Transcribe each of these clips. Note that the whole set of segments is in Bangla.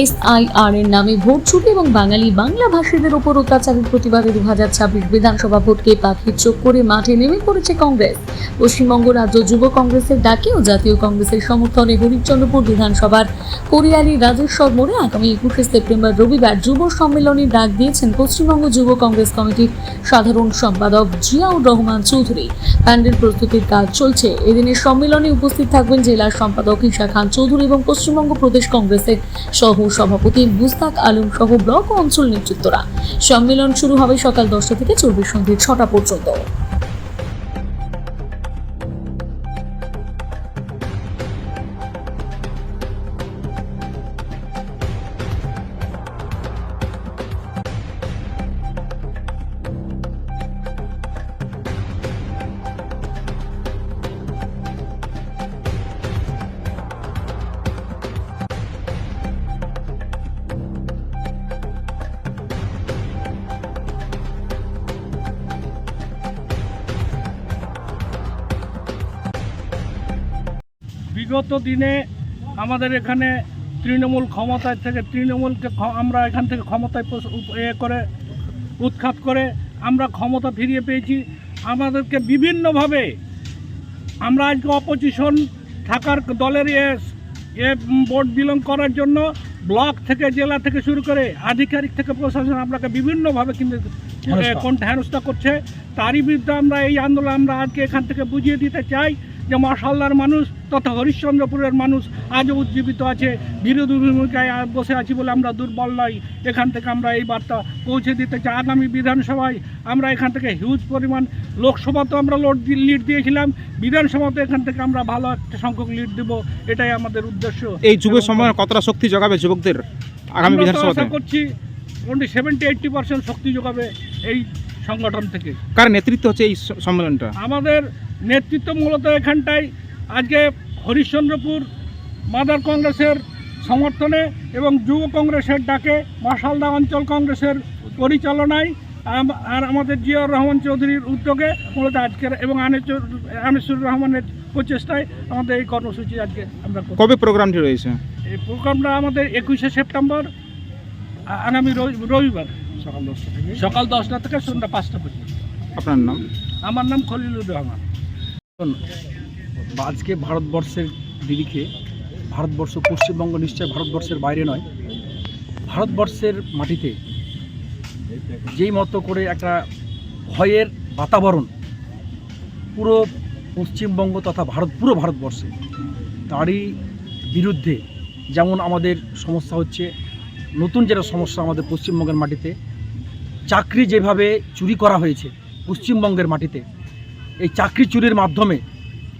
SIR এর নামে ভোট চুরি এবং বাঙালি বাংলা ভাষীদের উপর অত্যাচারের প্রতিবাদে 2026 বিধানসভা ভোটকে পাখির চোখ করে মাঠে নেমে পড়েছে কংগ্রেস। পশ্চিমবঙ্গ রাজ্য যুব কংগ্রেসের ডাকে ও জাতীয় কংগ্রেসের সমর্থনে হরিশ্চন্দ্রপুর বিধানসভার কোরিয়ালি রাজেশ্বর মোড়ে আগামী 21 সেপ্টেম্বর রবিবার যুব সম্মেলনের ডাক দিয়েছেন পশ্চিমবঙ্গ যুব কংগ্রেস কমিটির সাধারণ সম্পাদক জিয়াউর রহমান চৌধুরী। প্যান্ডেল প্রস্তুতির কাজ চলছে। এদিনের সম্মেলনে উপস্থিত থাকবেন জেলার সম্পাদক ঈশা খান চৌধুরী এবং পশ্চিমবঙ্গ প্রদেশ কংগ্রেসের সহ সভাপতি মুস্তাক আলম সহ ব্লক ও অঞ্চল নেতৃত্বরা। সম্মেলন শুরু হবে সকাল 10টা থেকে চলবে সন্ধ্যে 6টা পর্যন্ত। বিগত দিনে আমাদের এখানে তৃণমূল ক্ষমতায় থেকে তৃণমূলকে আমরা এখান থেকে ক্ষমতায় করে উৎখাত করে আমরা ক্ষমতা ফিরিয়ে পেয়েছি। আমাদেরকে বিভিন্নভাবে আমরা আজকে অপোজিশন থাকার দলের ভোট বিলং করার জন্য ব্লক থেকে জেলা থেকে শুরু করে আধিকারিক থেকে প্রশাসন আপনাকে বিভিন্নভাবে কিন্তু হেনস্থা করছে। তারই বিরুদ্ধে আমরা এই আন্দোলন আমরা আজকে এখান থেকে বুঝিয়ে দিতে চাই যে মাসাল্লার মানুষ তথা হরিশ্চন্দ্রপুরের মানুষ আজও উজ্জীবিত আছে। বিরোধী ভূমিকায় বসে আছি বলে আমরা দুর্বল নই। এখান থেকে আমরা এই বার্তা পৌঁছে দিতে চাই। আগামী বিধানসভায় আমরা এখান থেকে হিউজ পরিমাণ, লোকসভাতেও আমরা লিড দিয়েছিলাম, বিধানসভাতে এখান থেকে আমরা ভালো একটা সংখ্যক লিড দেব, এটাই আমাদের উদ্দেশ্য। এই যুব সম্মেলন কতটা শক্তি যোগাবে যুবকদের আগামী বিধানসভাতে? আশা করছি 70-80% শক্তি যোগাবে এই সংগঠন থেকে। কার নেতৃত্ব হচ্ছে এই সম্মেলনটা? আমাদের নেতৃত্ব মূলত এখানটায় আজকে হরিশ্চন্দ্রপুর মাদার কংগ্রেসের সমর্থনে এবং যুব কংগ্রেসের ডাকে মাসালদা অঞ্চল কংগ্রেসের পরিচালনায় আর আমাদের জিয়াউর রহমান চৌধুরীর উদ্যোগে মূলত আজকের এবং আনিসুর রহমানের প্রচেষ্টায় আমাদের এই কর্মসূচি আজকে আমরা। কবে প্রোগ্রামটি রয়েছে? এই প্রোগ্রামটা আমাদের 21শে সেপ্টেম্বর আগামী রবিবার সকাল 10টা থেকে সন্ধ্যা 5টা পর্যন্ত। আপনার নাম? আমার নাম খলিলুর রহমান। আজকে ভারতবর্ষের নিরিখে, ভারতবর্ষ, পশ্চিমবঙ্গ নিশ্চয় ভারতবর্ষের বাইরে নয়, ভারতবর্ষের মাটিতে যেই মতো করে একটা ভয়ের বাতাবরণ পুরো পশ্চিমবঙ্গ তথা পুরো ভারতবর্ষে, তারই বিরুদ্ধে যেমন আমাদের সমস্যা হচ্ছে, নতুন যেটা সমস্যা আমাদের পশ্চিমবঙ্গের মাটিতে, চাকরি যেভাবে চুরি করা হয়েছে পশ্চিমবঙ্গের মাটিতে, এই চাকরি চুরির মাধ্যমে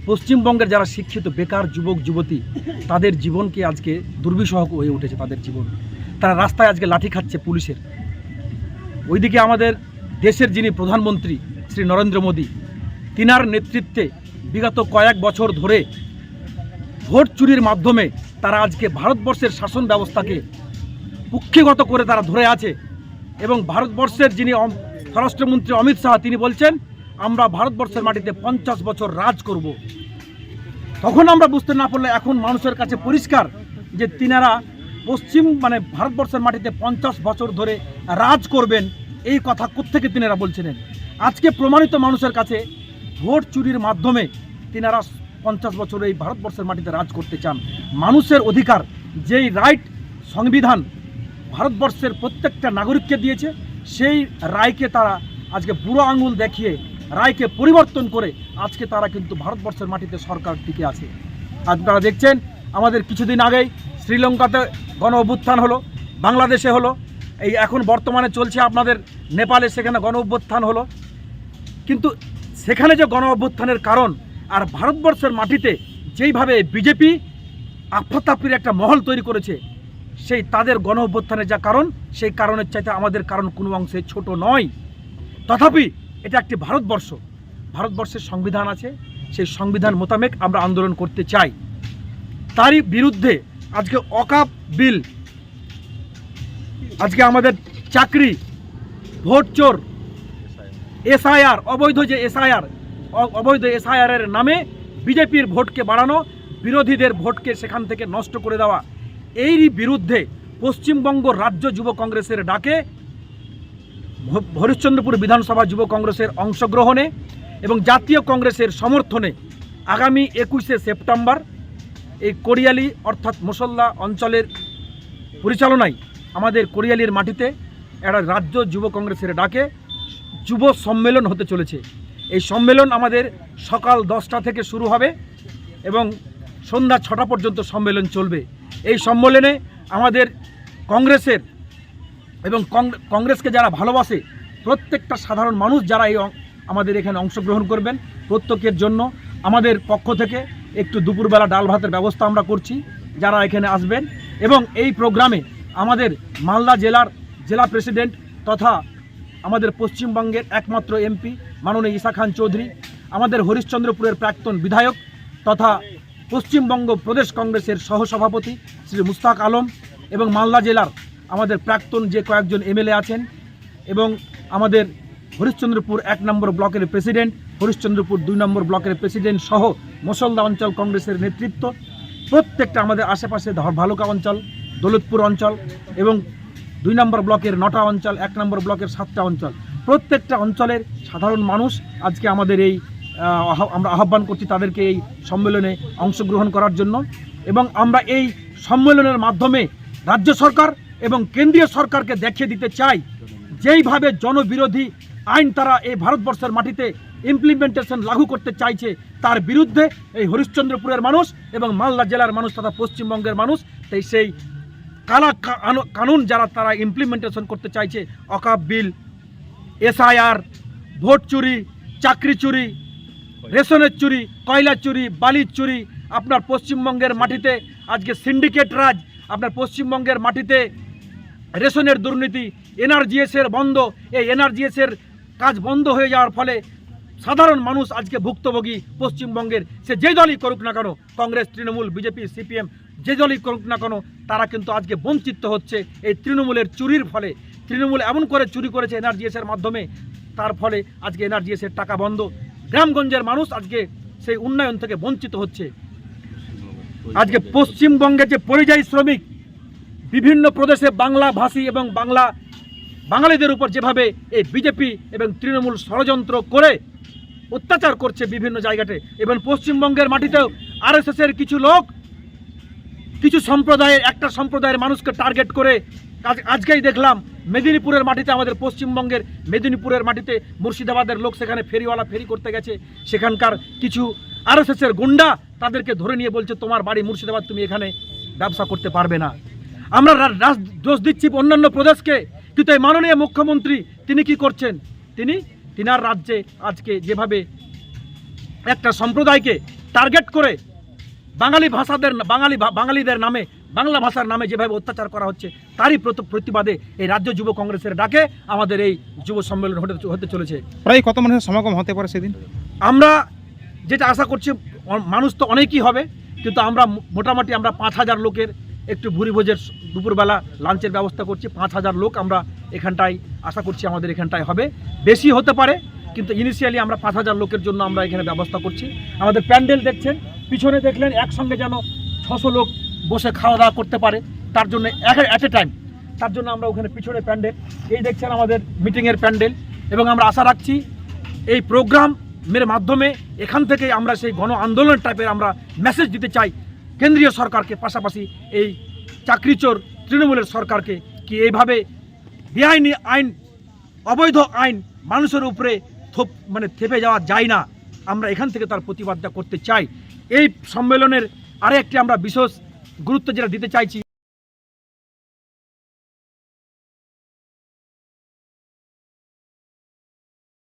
পশ্চিমবঙ্গের যারা শিক্ষিত বেকার যুবক যুবতী তাদের জীবনকে আজকে দুর্বিষহ হয়ে উঠেছে। তাদের জীবন, তারা রাস্তায় আজকে লাঠি খাচ্ছে পুলিশের। ওইদিকে আমাদের দেশের যিনি প্রধানমন্ত্রী শ্রী নরেন্দ্র মোদী, তিনার নেতৃত্বে বিগত কয়েক বছর ধরে ভোট চুরির মাধ্যমে তারা আজকে ভারতবর্ষের শাসন ব্যবস্থাকে কুক্ষিগত করে তারা ধরে আছে। এবং ভারতবর্ষের যিনি স্বরাষ্ট্রমন্ত্রী অমিত শাহ, তিনি বলছেন আমরা ভারতবর্ষের মাটিতে 50 বছর রাজ করব। তখন আমরা বুঝতে না পারলে এখন মানুষের কাছে পরিষ্কার যে তিনারা ভারতবর্ষের মাটিতে 50 বছর ধরে রাজ করবেন, এই কথা কোত্থেকে তিনারা বলছিলেন। আজকে প্রমাণিত মানুষের কাছে ভোট চুরির মাধ্যমে তিনারা 50 বছর এই ভারতবর্ষের মাটিতে রাজ করতে চান। মানুষের অধিকার, যেই রাইট সংবিধান ভারতবর্ষের প্রত্যেকটা নাগরিককে দিয়েছে, সেই রায়কে তারা আজকে বুড়ো আঙুল দেখিয়ে রায়কে পরিবর্তন করে আজকে তারা কিন্তু ভারতবর্ষের মাটিতে সরকার টিকে আছে। আপনারা দেখছেন আমাদের কিছুদিন আগেই শ্রীলঙ্কাতে গণ অভ্যুত্থান হলো, বাংলাদেশে হলো, এই এখন বর্তমানে চলছে আপনাদের নেপালে, সেখানে গণ অভ্যুত্থান হলো। কিন্তু সেখানে যে গণ অভ্যুত্থানের কারণ আর ভারতবর্ষের মাটিতে যেইভাবে বিজেপি আফরাতাফরির একটা মহল তৈরি করেছে, সেই তাদের গণ অভ্যুত্থানের যা কারণ, সেই কারণের চাইতে আমাদের কারণ কোনো অংশে ছোট নয়। তথাপি এটা একটি ভারতবর্ষ, ভারতবর্ষের সংবিধান আছে, সেই সংবিধান মোতাবেক আমরা আন্দোলন করতে চাই। তারই বিরুদ্ধে আজকে অকাপ বিল, আজকে আমাদের চাকরি, ভোট চোর, SIR, অবৈধ SIR এর নামে বিজেপির ভোটকে বাড়ানো, বিরোধীদের ভোটকে সেখান থেকে নষ্ট করে দেওয়া, এরই বিরুদ্ধে পশ্চিমবঙ্গ রাজ্য যুব কংগ্রেসের ডাকে হরিশ্চন্দ্রপুর বিধানসভা যুব কংগ্রেসের অংশগ্রহণে এবং জাতীয় কংগ্রেসের সমর্থনে আগামী 21শে সেপ্টেম্বর এই কোরিয়ালি অর্থাৎ মুসল্লা অঞ্চলের পরিচালনায় আমাদের কোরিয়ালির মাটিতে একটা রাজ্য যুব কংগ্রেসের ডাকে যুব সম্মেলন হতে চলেছে। এই সম্মেলন আমাদের সকাল 10টা থেকে শুরু হবে এবং সন্ধ্যা 6টা পর্যন্ত সম্মেলন চলবে। এই সম্মেলনে আমাদের কংগ্রেসের এবং কংগ্রেসকে যারা ভালোবাসে প্রত্যেকটা সাধারণ মানুষ যারা আমাদের এখানে অংশগ্রহণ করবেন প্রত্যেকের জন্য আমাদের পক্ষ থেকে একটু দুপুরবেলা ডাল ভাতের ব্যবস্থা আমরা করছি যারা এখানে আসবেন। এবং এই প্রোগ্রামে আমাদের মালদা জেলার জেলা প্রেসিডেন্ট তথা আমাদের পশ্চিমবঙ্গের একমাত্র এমপি মাননীয় ঈসা খান চৌধুরী, আমাদের হরিশ্চন্দ্রপুরের প্রাক্তন বিধায়ক তথা পশ্চিমবঙ্গ প্রদেশ কংগ্রেসের সহসভাপতি শ্রী মুস্তাক আলম এবং মালদা জেলার আমাদের প্রাক্তন যে কয়েকজন এমএলএ আছেন এবং আমাদের হরিশ্চন্দ্রপুর 1 নম্বর ব্লকের প্রেসিডেন্ট, হরিশ্চন্দ্রপুর 2 নম্বর ব্লকের প্রেসিডেন্ট সহ মুসলদা অঞ্চল কংগ্রেসের নেতৃত্ব, প্রত্যেকটা আমাদের আশেপাশে ভালুকা অঞ্চল, দৌলতপুর অঞ্চল এবং 2 নম্বর ব্লকের 9টা অঞ্চল, 1 নম্বর ব্লকের 7টা অঞ্চল, প্রত্যেকটা অঞ্চলের সাধারণ মানুষ আজকে আমাদের এই আমরা আহ্বান করছি তাদেরকে এই সম্মেলনে অংশগ্রহণ করার জন্য। এবং আমরা এই সম্মেলনের মাধ্যমে রাজ্য সরকার এবং কেন্দ্রীয় সরকারকে দেখিয়ে দিতে চাই যেইভাবে জনবিরোধী আইন তারা এই ভারতবর্ষের মাটিতে ইমপ্লিমেন্টেশন লাগু করতে চাইছে তার বিরুদ্ধে এই হরিশ্চন্দ্রপুরের মানুষ এবং মালদা জেলার মানুষ তথা পশ্চিমবঙ্গের মানুষ তাই সেই কালা কানুন যারা তারা ইমপ্লিমেন্টেশন করতে চাইছে, অকাপ বিল, SIR, ভোট চুরি, চাকরি চুরি, রেশনের চুরি, কয়লা চুরি, বালির চুরি, আপনার পশ্চিমবঙ্গের মাটিতে আজকে সিন্ডিকেট রাজ, আপনার পশ্চিমবঙ্গের মাটিতে রেশনের দুর্নীতি, NRGS-এর বন্ধ, এই NRGS-এর কাজ বন্ধ হয়ে যাওয়ার ফলে সাধারণ মানুষ আজকে ভুক্তভোগী পশ্চিমবঙ্গের। সে যে দলই করুক না কেন, কংগ্রেস, তৃণমূল, বিজেপি, CPM, যে দলই করুক না কেন তারা কিন্তু আজকে বঞ্চিত হচ্ছে এই তৃণমূলের চুরির ফলে। তৃণমূল এমন করে চুরি করেছে NRGS-এর মাধ্যমে, তার ফলে আজকে NRGS-এর টাকা বন্ধ, গ্রামগঞ্জের মানুষ আজকে সেই উন্নয়ন থেকে বঞ্চিত হচ্ছে। আজকে পশ্চিমবঙ্গে যে পরিযায়ী শ্রমিক বিভিন্ন প্রদেশে বাংলা ভাষী এবং বাঙালিদের উপর যেভাবে এই বিজেপি এবং তৃণমূল ষড়যন্ত্র করে অত্যাচার করছে বিভিন্ন জায়গাতে, এবং পশ্চিমবঙ্গের মাটিতেও RSS-এর কিছু লোক কিছু একটা সম্প্রদায়ের মানুষকে টার্গেট করে আজকেই দেখলাম মেদিনীপুরের মাটিতে, আমাদের পশ্চিমবঙ্গের মেদিনীপুরের মাটিতে মুর্শিদাবাদের লোক সেখানে ফেরিওয়ালা ফেরি করতে গেছে, সেখানকার কিছু RSS-এর গুন্ডা তাদেরকে ধরে নিয়ে বলছে তোমার বাড়ি মুর্শিদাবাদ, তুমি এখানে ব্যবসা করতে পারবে না। আমরা দোষ দিচ্ছি অন্যান্য প্রদেশকে, কিন্তু এই মাননীয় মুখ্যমন্ত্রী তিনি কি করছেন, তিনার রাজ্যে আজকে যেভাবে একটা সম্প্রদায়কে টার্গেট করে বাঙালিদের নামে বাংলা ভাষার নামে যেভাবে অত্যাচার করা হচ্ছে তারই প্রতিবাদে এই রাজ্য যুব কংগ্রেসের ডাকে আমাদের এই যুব সম্মেলন হতে চলেছে। প্রায় কত মানুষের সমাগম হতে পারে সেদিন? আমরা যেটা আশা করছি, মানুষ তো অনেকই হবে, কিন্তু আমরা মোটামুটি 5,000 লোকের একটু ভুরিভোজের দুপুরবেলা লাঞ্চের ব্যবস্থা করছি। 5,000 লোক আমরা এখানটায় আশা করছি আমাদের এখানটায় হবে, বেশি হতে পারে, কিন্তু ইনিশিয়ালি আমরা 5,000 লোকের জন্য আমরা এখানে ব্যবস্থা করছি। আমাদের প্যান্ডেল দেখছেন, পিছনে দেখলেন একসঙ্গে যেন 600 লোক বসে খাওয়া দাওয়া করতে পারে, তার জন্য অ্যাট এ টাইম, তার জন্য আমরা ওখানে পিছনে প্যান্ডেল, এই দেখছেন আমাদের মিটিংয়ের প্যান্ডেল। এবং আমরা আশা রাখছি এই প্রোগ্রামের মাধ্যমে এখান থেকে আমরা সেই গণ আন্দোলন টাইপের আমরা মেসেজ দিতে চাই কেন্দ্রীয় সরকারকে, পাশাপাশি এই চাকরিচোর তৃণমূলের সরকারকে, কি এইভাবে বেআইনি আইন, অবৈধ আইন মানুষের উপরে থেপে যাওয়া যায় না। আমরা এখান থেকে তার প্রতিবাদটা করতে চাই। এই সম্মেলনের আরেকটি আমরা বিশেষ গুরুত্ব যেটা দিতে চাইছি,